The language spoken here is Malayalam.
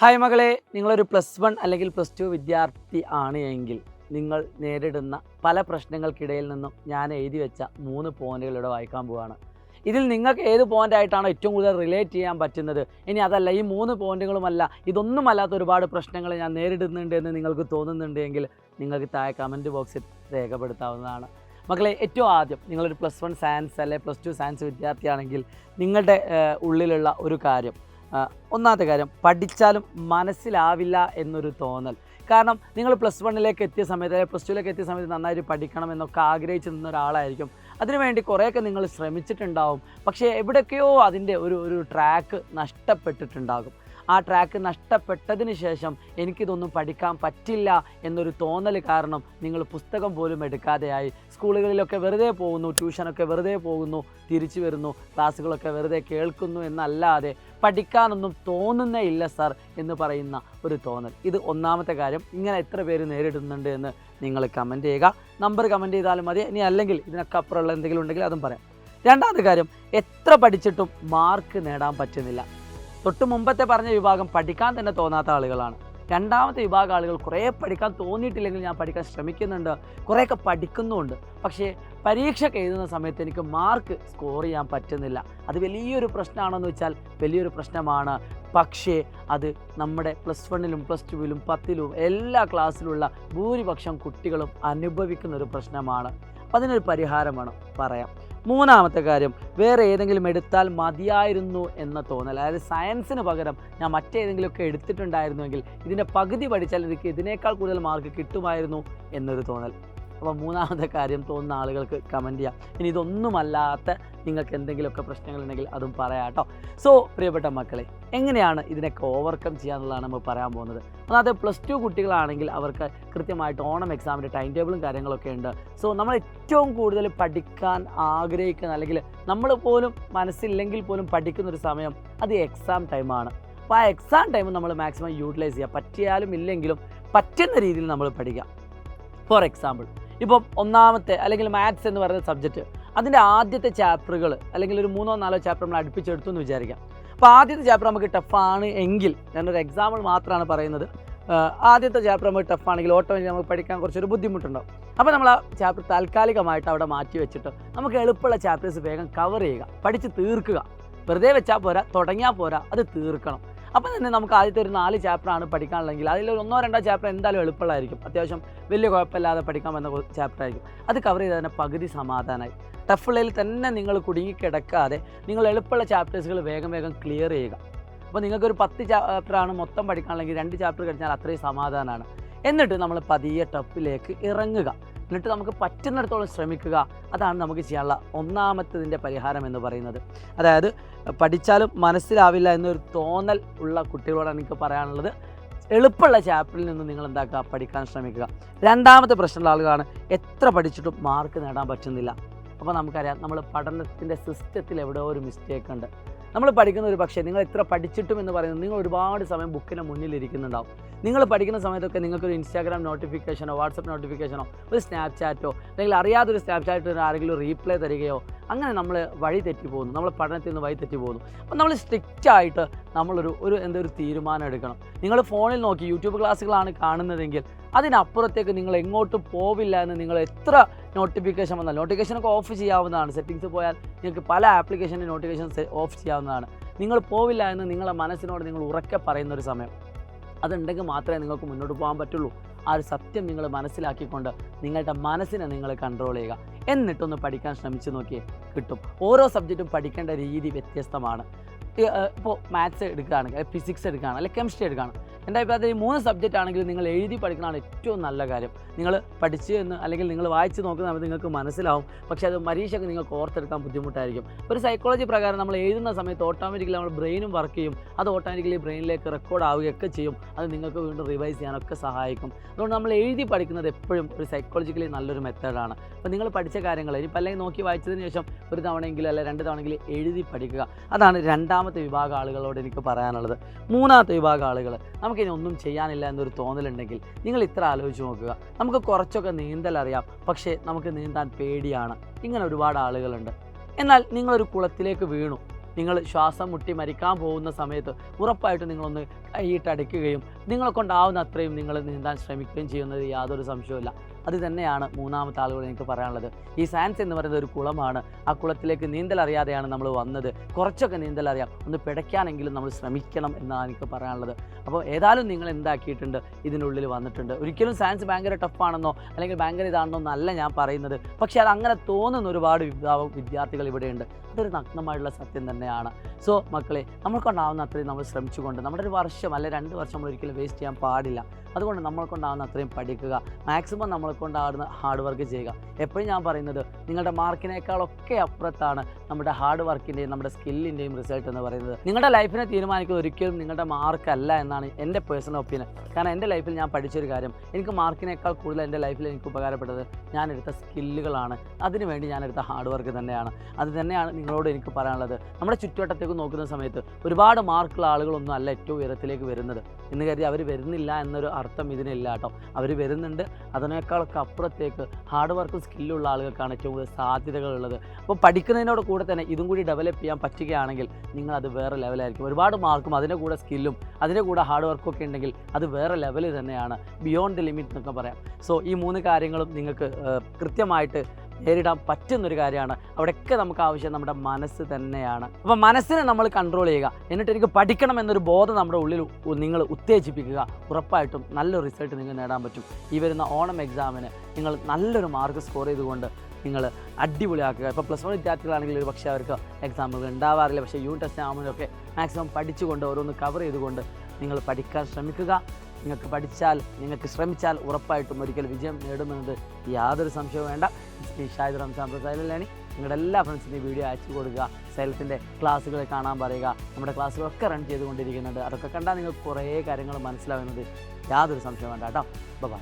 ഹായ് മകളെ, നിങ്ങളൊരു +1 അല്ലെങ്കിൽ +2 വിദ്യാർത്ഥി ആണ് എങ്കിൽ നിങ്ങൾ നേരിടുന്ന പല പ്രശ്നങ്ങൾക്കിടയിൽ നിന്നും ഞാൻ എഴുതി വെച്ച 3 പോയിന്റുകൾ ഇവിടെ വായിക്കാൻ പോവുകയാണ്. ഇതിൽ നിങ്ങൾക്ക് ഏത് പോയിൻ്റായിട്ടാണോ ഏറ്റവും കൂടുതൽ റിലേറ്റ് ചെയ്യാൻ പറ്റുന്നത്, ഇനി അതല്ല ഈ 3 പോയിന്റുകളുമല്ല ഇതൊന്നുമല്ലാത്ത ഒരുപാട് പ്രശ്നങ്ങൾ ഞാൻ നേരിടുന്നുണ്ട് എന്ന് നിങ്ങൾക്ക് തോന്നുന്നുണ്ടെങ്കിൽ നിങ്ങൾക്ക് താഴെ കമൻറ്റ് ബോക്സിൽ രേഖപ്പെടുത്താവുന്നതാണ്. മക്കളെ, ഏറ്റവും ആദ്യം നിങ്ങളൊരു +1 സയൻസ് അല്ലെങ്കിൽ +2 സയൻസ് വിദ്യാർത്ഥിയാണെങ്കിൽ നിങ്ങളുടെ ഉള്ളിലുള്ള ഒരു കാര്യം, ഒന്നാമത്തെ കാര്യം, പഠിച്ചാലും മനസ്സിലാവില്ല എന്നൊരു തോന്നൽ. കാരണം നിങ്ങൾ +1 എത്തിയ സമയത്ത് അല്ലെങ്കിൽ +2 എത്തിയ സമയത്ത് നന്നായിട്ട് പഠിക്കണം എന്നൊക്കെ ആഗ്രഹിച്ച് നിന്ന ഒരാളായിരിക്കും. അതിനുവേണ്ടി കുറേയൊക്കെ നിങ്ങൾ ശ്രമിച്ചിട്ടുണ്ടാവും. പക്ഷേ എവിടെയൊക്കെയോ അതിൻ്റെ ഒരു ട്രാക്ക് നഷ്ടപ്പെട്ടിട്ടുണ്ടാകും. ആ ട്രാക്ക് നഷ്ടപ്പെട്ടതിന് ശേഷം എനിക്കിതൊന്നും പഠിക്കാൻ പറ്റില്ല എന്നൊരു തോന്നൽ കാരണം നിങ്ങൾ പുസ്തകം പോലും എടുക്കാതെയായി. സ്കൂളുകളിലൊക്കെ വെറുതെ പോകുന്നു, ട്യൂഷനൊക്കെ വെറുതെ പോകുന്നു, തിരിച്ചു വരുന്നു, ക്ലാസ്സുകളൊക്കെ വെറുതെ കേൾക്കുന്നു എന്നല്ലാതെ പഠിക്കാനൊന്നും തോന്നുന്നേ ഇല്ല സർ എന്ന് പറയുന്ന ഒരു തോന്നൽ. ഇത് ഒന്നാമത്തെ കാര്യം. ഇങ്ങനെ എത്ര പേര് നേരിടുന്നുണ്ട് എന്ന് നിങ്ങൾ കമൻറ്റ് ചെയ്യുക. നമ്പർ കമൻറ്റ് ചെയ്താലും മതി. ഇനി അല്ലെങ്കിൽ ഇതിനൊക്കെ അപ്പുറമുള്ള എന്തെങ്കിലും ഉണ്ടെങ്കിൽ അതും പറയാം. രണ്ടാമത്തെ കാര്യം, എത്ര പഠിച്ചിട്ടും മാർക്ക് നേടാൻ പറ്റുന്നില്ല. തൊട്ട് മുമ്പത്തെ പറഞ്ഞ വിഭാഗം പഠിക്കാൻ തന്നെ തോന്നാത്ത ആളുകളാണ്. രണ്ടാമത്തെ വിഭാഗം ആളുകൾ കുറേ പഠിക്കാൻ തോന്നിയിട്ടില്ലെങ്കിൽ ഞാൻ പഠിക്കാൻ ശ്രമിക്കുന്നുണ്ട്, കുറേയൊക്കെ പഠിക്കുന്നുമുണ്ട്, പക്ഷേ പരീക്ഷയ്ക്ക് എഴുതുന്ന സമയത്ത് എനിക്ക് മാർക്ക് സ്കോർ ചെയ്യാൻ പറ്റുന്നില്ല. അത് വലിയൊരു പ്രശ്നമാണെന്ന് വെച്ചാൽ വലിയൊരു പ്രശ്നമാണ്. പക്ഷേ അത് നമ്മുടെ +1 +2 10 എല്ലാ ക്ലാസ്സിലുള്ള ഭൂരിപക്ഷം കുട്ടികളും അനുഭവിക്കുന്ന ഒരു പ്രശ്നമാണ്. അപ്പം അതിനൊരു പരിഹാരം വേണം, പറയാം. മൂന്നാമത്തെ കാര്യം, വേറെ ഏതെങ്കിലും എടുത്താൽ മതിയായിരുന്നു എന്ന തോന്നൽ. അതായത് സയൻസിന് പകരം ഞാൻ മറ്റേതെങ്കിലുമൊക്കെ എടുത്തിട്ടുണ്ടായിരുന്നുവെങ്കിൽ ഇതിൻ്റെ പകുതി പഠിച്ചാൽ എനിക്ക് ഇതിനേക്കാൾ കൂടുതൽ മാർക്ക് കിട്ടുമായിരുന്നു എന്നൊരു തോന്നൽ. അപ്പോൾ മൂന്നാമത്തെ കാര്യം തോന്നുന്ന ആളുകൾക്ക് കമൻറ്റ് ചെയ്യാം. ഇനി ഇതൊന്നുമല്ലാത്ത നിങ്ങൾക്ക് എന്തെങ്കിലുമൊക്കെ പ്രശ്നങ്ങളുണ്ടെങ്കിൽ അതും പറയാം കേട്ടോ. സോ പ്രിയപ്പെട്ട മക്കളെ, എങ്ങനെയാണ് ഇതിനൊക്കെ ഓവർകം ചെയ്യാന്നുള്ളതാണ് നമ്മൾ പറയാൻ പോകുന്നത്. ഒന്നാമത്തെ +2 കുട്ടികളാണെങ്കിൽ അവർക്ക് കൃത്യമായിട്ട് ഓണം എക്സാമിൻ്റെ ടൈം ടേബിളും കാര്യങ്ങളൊക്കെ ഉണ്ട്. സോ നമ്മൾ ഏറ്റവും കൂടുതൽ പഠിക്കാൻ ആഗ്രഹിക്കുന്ന, അല്ലെങ്കിൽ നമ്മൾ പോലും മനസ്സില്ലെങ്കിൽ പോലും പഠിക്കുന്നൊരു സമയം അത് എക്സാം ടൈമാണ്. അപ്പോൾ ആ എക്സാം ടൈം നമ്മൾ മാക്സിമം യൂട്ടിലൈസ് ചെയ്യുക. പറ്റിയാലും ഇല്ലെങ്കിലും പറ്റുന്ന രീതിയിൽ നമ്മൾ പഠിക്കുക. ഫോർ എക്സാമ്പിൾ, ഇപ്പം ഒന്നാമത്തെ അല്ലെങ്കിൽ മാത്സ് എന്ന് പറയുന്ന സബ്ജക്റ്റ്, അതിൻ്റെ ആദ്യത്തെ ചാപ്റ്ററുകൾ അല്ലെങ്കിൽ ഒരു 3-4 ചാപ്റ്റർ നമ്മൾ അടുപ്പിച്ചെടുത്തു എന്ന് വിചാരിക്കാം. അപ്പോൾ ആദ്യത്തെ ചാപ്റ്റർ നമുക്ക് ടഫാണ് എങ്കിൽ, ഞാനൊരു എക്സാമ്പിൾ മാത്രമാണ് പറയുന്നത്, ആദ്യത്തെ ചാപ്റ്റർ നമുക്ക് ടഫാണെങ്കിൽ ഓട്ടോമാറ്റിക് നമുക്ക് പഠിക്കാൻ കുറച്ചൊരു ബുദ്ധിമുട്ടുണ്ടാവും. അപ്പോൾ നമ്മൾ ആ ചാപ്റ്റർ താൽക്കാലികമായിട്ട് അവിടെ മാറ്റി വെച്ചിട്ട് നമുക്ക് എളുപ്പമുള്ള ചാപ്റ്റേഴ്സ് വേഗം കവർ ചെയ്യുക, പഠിച്ച് തീർക്കുക. വെറുതെ വെച്ചാൽ പോരാ, തുടങ്ങിയാൽ പോരാ, അത് തീർക്കണം. അപ്പോൾ തന്നെ നമുക്ക് ആദ്യത്തെ ഒരു 4 ചാപ്റ്ററാണ് പഠിക്കാനുള്ളെങ്കിൽ അതിൽ 1-2 ചാപ്റ്റർ എന്തായാലും എളുപ്പമുള്ളതായിരിക്കും, അത്യാവശ്യം വലിയ കുഴപ്പമില്ലാതെ പഠിക്കാൻ വന്ന ചാപ്റ്റർ ആയിരിക്കും. അത് കവർ ചെയ്ത് തന്നെ പകുതി സമാധാനമായി. ടഫുള്ളയിൽ തന്നെ നിങ്ങൾ കുടുങ്ങിക്കിടക്കാതെ നിങ്ങൾ എളുപ്പമുള്ള ചാപ്റ്റേഴ്സുകൾ വേഗം ക്ലിയർ ചെയ്യുക. അപ്പോൾ നിങ്ങൾക്കൊരു 10 ചാപ്റ്ററാണ് മൊത്തം പഠിക്കാനുള്ളെങ്കിൽ 2 ചാപ്റ്റർ കഴിഞ്ഞാൽ അത്രയും സമാധാനമാണ്. എന്നിട്ട് നമ്മൾ പതിയെ ടഫിലേക്ക് ഇറങ്ങുക. എന്നിട്ട് നമുക്ക് പറ്റുന്നിടത്തോളം ശ്രമിക്കുക. അതാണ് നമുക്ക് ചെയ്യാനുള്ള ഒന്നാമത്തതിൻ്റെ പരിഹാരം എന്ന് പറയുന്നത്. അതായത് പഠിച്ചാലും മനസ്സിലാവില്ല എന്നൊരു തോന്നൽ ഉള്ള കുട്ടികളോടാണ് എനിക്ക് പറയാനുള്ളത്. എളുപ്പമുള്ള ചാപ്റ്ററിൽ നിന്ന് നിങ്ങൾ എന്താക്കുക, പഠിക്കാൻ ശ്രമിക്കുക. രണ്ടാമത്തെ പ്രശ്നമുള്ള ആളുകളാണ് എത്ര പഠിച്ചിട്ടും മാർക്ക് നേടാൻ പറ്റുന്നില്ല. അപ്പോൾ നമുക്കറിയാം, നമ്മൾ പഠനത്തിൻ്റെ സിസ്റ്റത്തിൽ എവിടെയോ ഒരു മിസ്റ്റേക്ക് ഉണ്ട്. നമ്മൾ പഠിക്കുന്ന ഒരു പക്ഷേ നിങ്ങൾ എത്ര പഠിച്ചിട്ടും എന്ന് പറയുന്നത്, നിങ്ങൾ ഒരുപാട് സമയം ബുക്കിൻ്റെ മുന്നിലിരിക്കുന്നുണ്ടാവും. നിങ്ങൾ പഠിക്കുന്ന സമയത്തൊക്കെ നിങ്ങൾക്കൊരു ഇൻസ്റ്റാഗ്രാം നോട്ടിഫിക്കേഷനോ വാട്സപ്പ് നോട്ടിഫിക്കേഷനോ ഒരു സ്നാപ്ചാറ്റോ അല്ലെങ്കിൽ അറിയാതൊരു സ്നാപ്ചാറ്റ് ആരെങ്കിലും റീപ്ലൈ തരികയോ, അങ്ങനെ നമ്മൾ വഴി തെറ്റി പോകുന്നു, നമ്മൾ പഠനത്തിൽ നിന്ന് വഴി തെറ്റി പോകുന്നു. അപ്പം നമ്മൾ സ്ട്രിക്റ്റായിട്ട് നമ്മളൊരു തീരുമാനം എടുക്കണം. നിങ്ങൾ ഫോണിൽ നോക്കി യൂട്യൂബ് ക്ലാസ്സുകളാണ് കാണുന്നതെങ്കിൽ അതിനപ്പുറത്തേക്ക് നിങ്ങൾ എങ്ങോട്ടും പോവില്ല എന്ന് നിങ്ങൾ എത്ര നോട്ടിഫിക്കേഷൻ വന്നാൽ, നോട്ടിഫിക്കേഷനൊക്കെ ഓഫ് ചെയ്യാവുന്നതാണ്. സെറ്റിങ്സ് പോയാൽ നിങ്ങൾക്ക് പല ആപ്ലിക്കേഷൻ്റെ നോട്ടിഫിക്കേഷൻ ഓഫ് ചെയ്യാവുന്നതാണ്. നിങ്ങൾ പോവില്ല എന്ന് നിങ്ങളെ മനസ്സിനോട് നിങ്ങൾ ഉറക്കെ പറയുന്നൊരു സമയം, അതുണ്ടെങ്കിൽ മാത്രമേ നിങ്ങൾക്ക് മുന്നോട്ട് പോകാൻ പറ്റുള്ളൂ. ആ ഒരു സത്യം നിങ്ങൾ മനസ്സിലാക്കിക്കൊണ്ട് നിങ്ങളുടെ മനസ്സിനെ നിങ്ങൾ കൺട്രോൾ ചെയ്യുക. എന്നിട്ടൊന്ന് പഠിക്കാൻ ശ്രമിച്ച് നോക്കിയേ കിട്ടും. ഓരോ സബ്ജക്റ്റും പഠിക്കേണ്ട രീതി വ്യത്യസ്തമാണ്. ഇപ്പോൾ മാത്സ് എടുക്കുകയാണെങ്കിൽ, ഫിസിക്സ് എടുക്കുകയാണ്, അല്ലെങ്കിൽ കെമിസ്ട്രി എടുക്കുകയാണ്, എൻ്റെ അഭിപ്രായത്തിൽ ഈ 3 സബ്ജക്റ്റ് ആണെങ്കിലും നിങ്ങൾ എഴുതി പഠിക്കുന്നതാണ് ഏറ്റവും നല്ല കാര്യം. നിങ്ങൾ പഠിച്ച് എന്ന് അല്ലെങ്കിൽ നിങ്ങൾ വായിച്ച് നോക്കുന്ന സമയത്ത് നിങ്ങൾക്ക് മനസ്സിലാവും, പക്ഷേ അത് പരീക്ഷയ്ക്ക് നിങ്ങൾക്ക് ഓർത്തെടുക്കാൻ ബുദ്ധിമുട്ടായിരിക്കും. ഒരു സൈക്കോളജി പ്രകാരം നമ്മൾ എഴുതുന്ന സമയത്ത് ഓട്ടോമാറ്റിക്കലി നമ്മൾ ബ്രെയിനും വർക്ക് ചെയ്യും. അത് ഓട്ടോമാറ്റിക്കലി ബ്രെയിനിലേക്ക് റെക്കോർഡ് ആവുകയൊക്കെ ചെയ്യും. അത് നിങ്ങൾക്ക് വീണ്ടും റിവൈസ് ചെയ്യാനൊക്കെ സഹായിക്കും. അതുകൊണ്ട് നമ്മൾ എഴുതി പഠിക്കുന്നത് എപ്പോഴും ഒരു സൈക്കോളജിക്കലി നല്ലൊരു മെത്തേഡാണ്. അപ്പോൾ നിങ്ങൾ പഠിച്ച കാര്യങ്ങൾ ഇനിയിപ്പോൾ അല്ലെങ്കിൽ നോക്കി വായിച്ചതിന് ശേഷം ഒരു തവണയെങ്കിലും അല്ലെങ്കിൽ 2 തവണയെങ്കിലും എഴുതി പഠിക്കുക. അതാണ് രണ്ടാമത്തെ വിഭാഗം ആളുകളോട് എനിക്ക് പറയാനുള്ളത്. മൂന്നാമത്തെ വിഭാഗം ആളുകൾ, നമുക്കിനി ഒന്നും ചെയ്യാനില്ല എന്നൊരു തോന്നലുണ്ടെങ്കിൽ നിങ്ങൾ ഇത്ര ആലോചിച്ച് നോക്കുക. നമുക്ക് കുറച്ചൊക്കെ നീന്തൽ അറിയാം, പക്ഷേ നമുക്ക് നീന്താൻ പേടിയാണ്. ഇങ്ങനെ ഒരുപാട് ആളുകളുണ്ട്. എന്നാൽ നിങ്ങളൊരു കുളത്തിലേക്ക് വീണു, നിങ്ങൾ ശ്വാസം മുട്ടി മരിക്കാൻ പോകുന്ന സമയത്ത് ഉറപ്പായിട്ടും നിങ്ങളൊന്ന് കൈയിട്ടടയ്ക്കുകയും നിങ്ങളെ കൊണ്ടാവുന്ന അത്രയും നിങ്ങൾ നീന്താൻ ശ്രമിക്കുകയും ചെയ്യുന്നത് യാതൊരു സംശയവുമില്ല. അത് തന്നെയാണ് മൂന്നാമത്തെ ആളുകൾ എനിക്ക് പറയാനുള്ളത്. ഈ സയൻസ് എന്ന് പറയുന്നത് ഒരു കുളമാണ്. ആ കുളത്തിലേക്ക് നീന്തൽ അറിയാതെയാണ് നമ്മൾ വന്നത്. കുറച്ചൊക്കെ നീന്തൽ അറിയാം, ഒന്ന് പിടയ്ക്കാനെങ്കിലും നമ്മൾ ശ്രമിക്കണം എന്നാണ് എനിക്ക് പറയാനുള്ളത്. അപ്പോൾ ഏതായാലും നിങ്ങൾ എന്താക്കിയിട്ടുണ്ട്, ഇതിനുള്ളിൽ വന്നിട്ടുണ്ട്. ഒരിക്കലും സയൻസ് ഭയങ്കര ടഫാണെന്നോ അല്ലെങ്കിൽ ഭയങ്കര ഇതാണെന്നോ എന്നല്ല ഞാൻ പറയുന്നത്. പക്ഷേ അത് അങ്ങനെ തോന്നുന്ന ഒരുപാട് വിദ്യാർത്ഥികൾ ഇവിടെയുണ്ട്. അതൊരു നഗ്നമായിട്ടുള്ള സത്യം തന്നെയാണ്. സോ മക്കളെ, നമ്മൾക്കൊണ്ടാവുന്ന അത്രയും നമ്മൾ ശ്രമിച്ചുകൊണ്ട് നമ്മുടെ ഒരു വർഷം അല്ലെ 2 വർഷം നമ്മൾ ഒരിക്കലും വേസ്റ്റ് ചെയ്യാൻ പാടില്ല. അതുകൊണ്ട് നമ്മൾക്കൊണ്ടാവുന്ന അത്രയും പഠിക്കുക, മാക്സിമം നമ്മൾക്കൊണ്ടാവുന്ന ഹാർഡ് വർക്ക് ചെയ്യുക. എപ്പോഴും ഞാൻ പറയുന്നത് നിങ്ങളുടെ മാർക്കിനേക്കാളൊക്കെ അപ്പുറത്താണ് നമ്മുടെ ഹാർഡ് വർക്കിൻ്റെയും നമ്മുടെ സ്കില്ലിൻ്റെയും റിസൾട്ട് എന്ന് പറയുന്നത്. നിങ്ങളുടെ ലൈഫിനെ തീരുമാനിക്കുന്നത് ഒരിക്കലും നിങ്ങളുടെ മാർക്കല്ല എന്നാണ് എൻ്റെ പേഴ്സണൽ ഒപ്പീനിയൻ. കാരണം എൻ്റെ ലൈഫിൽ ഞാൻ പഠിച്ചൊരു കാര്യം, എനിക്ക് മാർക്കിനേക്കാൾ കൂടുതൽ എൻ്റെ ലൈഫിൽ എനിക്ക് ഉപകാരപ്പെട്ടത് ഞാനെടുത്ത സ്കില്ലുകളാണ്. അതിനുവേണ്ടി ഞാനെടുത്ത ഹാർഡ് വർക്ക് തന്നെയാണ്. അത് തന്നെയാണ് നിങ്ങളോട് എനിക്ക് പറയാനുള്ളത്. നമ്മുടെ ചുറ്റുവട്ടത്തേക്ക് നോക്കുന്ന സമയത്ത് ഒരുപാട് മാർക്കുള്ള ആളുകളൊന്നും അല്ല ഏറ്റവും ഉയരത്തിലേക്ക് വരുന്നത് എന്ന് കരുതി അവർ വരുന്നില്ല എന്നൊരു അർത്ഥം ഇതിനില്ല കേട്ടോ. അവർ വരുന്നുണ്ട്. അതിനേക്കാളൊക്കെ അപ്പുറത്തേക്ക് ഹാർഡ് വർക്കും സ്കില്ലുള്ള ആളുകൾക്കാണ് ഏറ്റവും കൂടുതൽ സാധ്യതകളുള്ളത്. അപ്പോൾ പഠിക്കുന്നതിനോട് കൂടെ തന്നെ ഇതും കൂടി ഡെവലപ്പ് ചെയ്യാൻ പറ്റുകയാണെങ്കിൽ നിങ്ങളത് വേറെ ലെവലായിരിക്കും. ഒരുപാട് മാർക്കും അതിൻ്റെ കൂടെ സ്കില്ലും അതിൻ്റെ കൂടെ ഹാർഡ് വർക്കും ഒക്കെ ഉണ്ടെങ്കിൽ അത് വേറെ ലെവൽ തന്നെയാണ്, ബിയോണ്ട് ദി ലിമിറ്റ് എന്നൊക്കെ പറയാം. സോ ഈ 3 കാര്യങ്ങളും നിങ്ങൾക്ക് കൃത്യമായിട്ട് നേരിടാൻ പറ്റുന്നൊരു കാര്യമാണ്. അവിടെയൊക്കെ നമുക്ക് ആവശ്യം നമ്മുടെ മനസ്സ് തന്നെയാണ്. അപ്പോൾ മനസ്സിനെ നമ്മൾ കൺട്രോൾ ചെയ്യുക, എന്നിട്ട് എനിക്ക് പഠിക്കണം എന്നൊരു ബോധം നമ്മുടെ ഉള്ളിൽ നിങ്ങൾ ഉത്തേജിപ്പിക്കുക. ഉറപ്പായിട്ടും നല്ലൊരു റിസൾട്ട് നിങ്ങൾക്ക് നേടാൻ പറ്റും. ഈ വരുന്ന ഓണം എക്സാമിന് നിങ്ങൾ നല്ലൊരു മാർക്ക് സ്കോർ ചെയ്തുകൊണ്ട് നിങ്ങൾ അടിപൊളിയാക്കുക. ഇപ്പോൾ +1 വിദ്യാർത്ഥികളാണെങ്കിൽ ഒരു പക്ഷേ അവർക്ക് എക്സാമുകൾ ഉണ്ടാവാറില്ല. പക്ഷേ യൂണിറ്റ് ടെസ്റ്റ് ആകുമ്പോഴൊക്കെ മാക്സിമം പഠിച്ചുകൊണ്ട് ഓരോന്ന് കവർ ചെയ്തുകൊണ്ട് നിങ്ങൾ പഠിക്കാൻ ശ്രമിക്കുക. നിങ്ങൾക്ക് പഠിച്ചാൽ, നിങ്ങൾക്ക് ശ്രമിച്ചാൽ ഉറപ്പായിട്ടും ഒരിക്കൽ വിജയം നേടുമെന്നത് യാതൊരു സംശയവും വേണ്ട. ഷാഹിദ് റംസാൻ പ്രസാദിലാണ്. നിങ്ങളുടെ എല്ലാ ഫ്രണ്ട്സിനും ഈ വീഡിയോ അയച്ചു കൊടുക്കുക. സൈലത്തിൻ്റെ ക്ലാസ്സുകൾ കാണാൻ പറയുക. നമ്മുടെ ക്ലാസ്സുകളൊക്കെ റൺ ചെയ്തുകൊണ്ടിരിക്കുന്നുണ്ട്. അതൊക്കെ കണ്ടാൽ നിങ്ങൾക്ക് കുറേ കാര്യങ്ങൾ മനസ്സിലാവുന്നത് യാതൊരു സംശയവും വേണ്ട കേട്ടോ. ബൈ.